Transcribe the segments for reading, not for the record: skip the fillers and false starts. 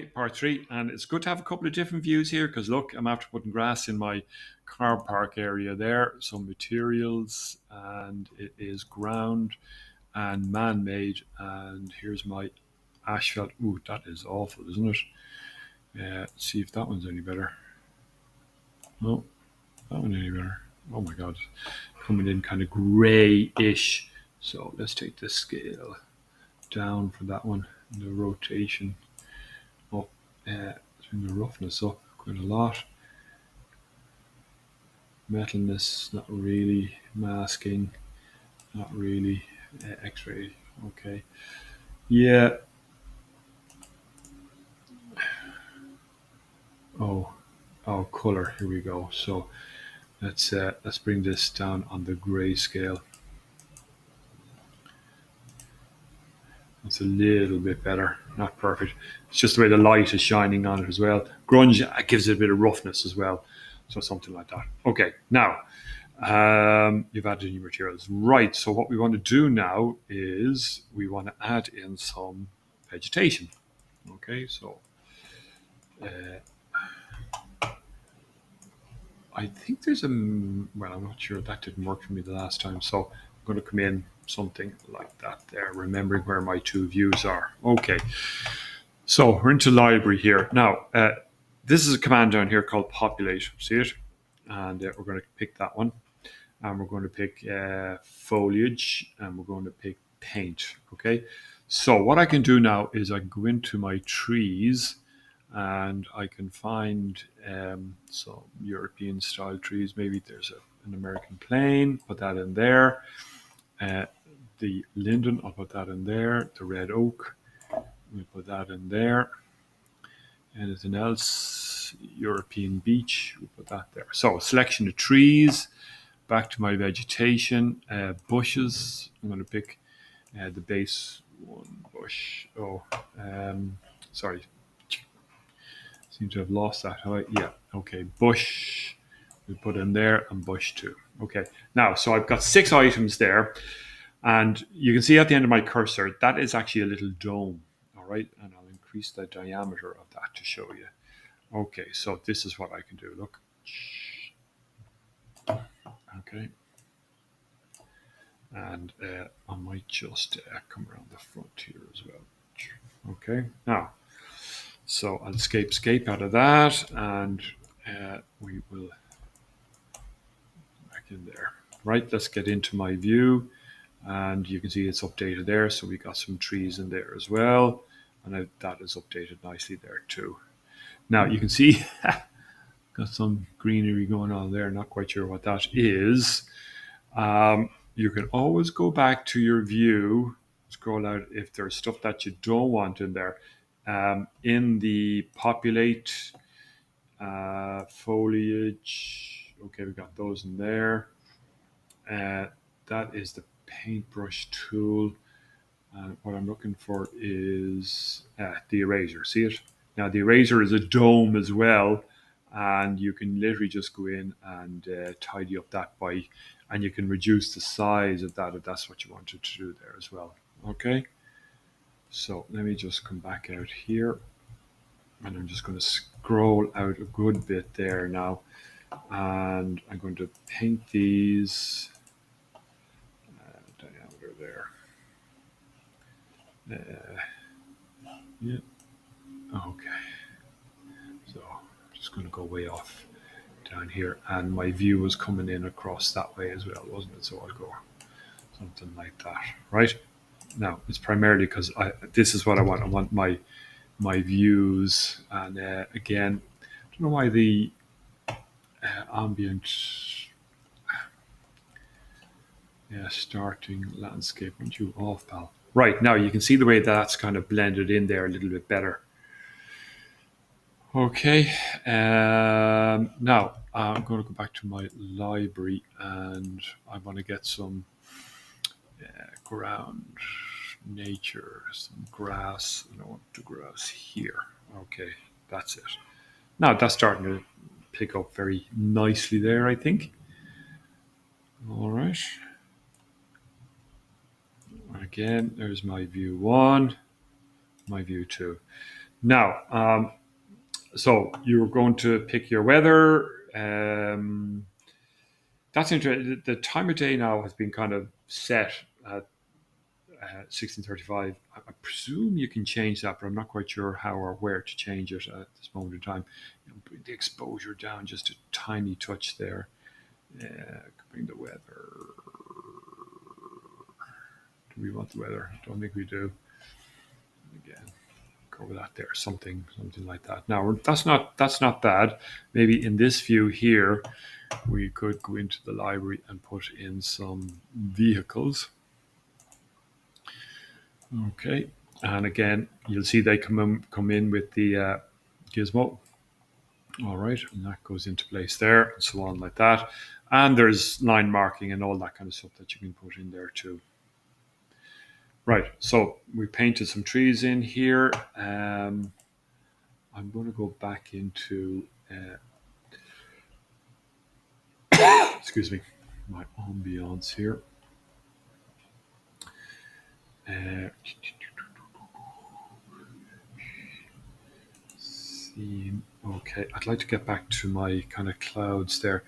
Part three, and it's good to have a couple of different views here because look, I'm after putting grass in my car park area there, some materials, and it is ground and man-made. And here's my asphalt. Ooh, that is awful, isn't it? Let's see if that one's any better. No, that one any better. Oh my god, coming in kind of grey-ish. So let's take the scale down for that one, the rotation up, bring the roughness up quite a lot. Metalness, not really. Masking, not really. X-ray, okay. Yeah. Oh, color. Here we go. So let's bring this down on the gray scale. It's a little bit better, not perfect. It's just the way the light is shining on it as well. Grunge gives it a bit of roughness as well, so something like that. Okay, now you've added new materials, right? So what we want to do now is we want to add in some vegetation. Okay, so I think there's a well, I'm not sure, that didn't work for me the last time, so I'm going to come in something like that there, remembering where my two views are. Okay, so we're into library here now. This is a command down here called populate. See it? And we're going to pick that one, and we're going to pick foliage, and we're going to pick paint. Okay, so what I can do now is I can go into my trees, and I can find some European style trees. Maybe there's an American plane, put that in there. The linden, I'll put that in there. The red oak, we'll put that in there. Anything else? European beech, we'll put that there. So selection of trees, back to my vegetation. Bushes, I'm going to pick the base one bush. Sorry, seem to have lost that. Yeah, okay, bush, we put in there, and bush two. Okay, now, so I've got 6 items there, and you can see at the end of my cursor, that is actually a little dome, all right? And I'll increase the diameter of that to show you. Okay, so this is what I can do, look. Okay. And I might just come around the front here as well. Okay, now, so I'll escape out of that, and we will back in there. Right, let's get into my view, and you can see it's updated there. So we got some trees in there as well, and that is updated nicely there too. Now you can see got some greenery going on there. Not quite sure what that is. You can always go back to your view, scroll out if there's stuff that you don't want in there. In the populate foliage, okay, we got those in there. That is the paintbrush tool. What I'm looking for is the eraser. See it? Now the eraser is a dome as well, and you can literally just go in and tidy up that and you can reduce the size of that if that's what you wanted to do there as well. Okay, so let me just come back out here, and I'm just going to scroll out a good bit there now, and I'm going to paint these diameter there. Yeah. Okay. So I'm just going to go way off down here, and my view was coming in across that way as well, wasn't it? So I'll go something like that. Right. Now it's primarily because this is what I want. I want my views, and again, I don't know why the ambient starting landscape. Aren't you off, pal? Right, now you can see the way that's kind of blended in there a little bit better. Okay, now I'm going to go back to my library, and I want to get some ground, nature, some grass, and I want the grass here. Okay, that's it. Now that's starting to pick up very nicely there, I think. All right. Again, there's my view 1, my view 2. Now, so you're going to pick your weather. That's interesting. The time of day now has been kind of set at 1635. I presume you can change that, but I'm not quite sure how or where to change it at this moment in time. Bring the exposure down just a tiny touch there. Bring the weather. Do we want the weather? I don't think we do. Again, go with that there. Something like that. Now that's not bad. Maybe in this view here, we could go into the library and put in some vehicles. Okay, and again, you'll see they come in with the gizmo. All right, and that goes into place there, and so on like that. And there's line marking and all that kind of stuff that you can put in there too. Right, so we painted some trees in here. I'm going to go back into, excuse me, my ambiance here. Okay, I'd like to get back to my kind of clouds there.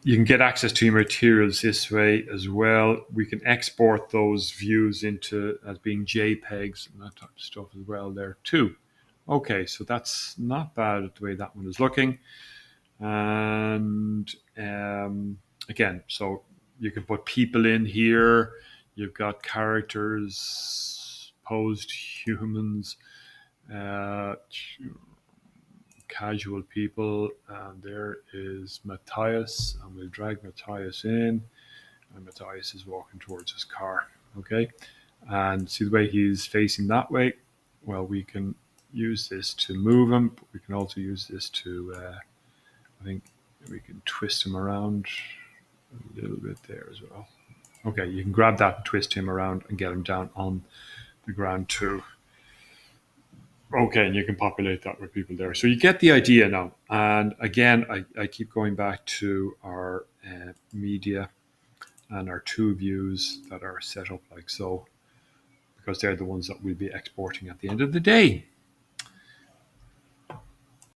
You can get access to your materials this way as well. We can export those views into as being JPEGs and that type of stuff as well there too. Okay, so that's not bad the way that one is looking. And again, so you can put people in here. You've got characters, posed humans, casual people, and there is Matthias, and we'll drag Matthias in, and Matthias is walking towards his car. Okay, and see the way he's facing that way. Well, we can use this to move him, but we can also use this to I think we can twist him around a little bit there as well. Okay, you can grab that and twist him around and get him down on the ground too. Okay, and you can populate that with people there. So you get the idea now. And again, I keep going back to our media and our two views that are set up like so, because they're the ones that we'll be exporting at the end of the day.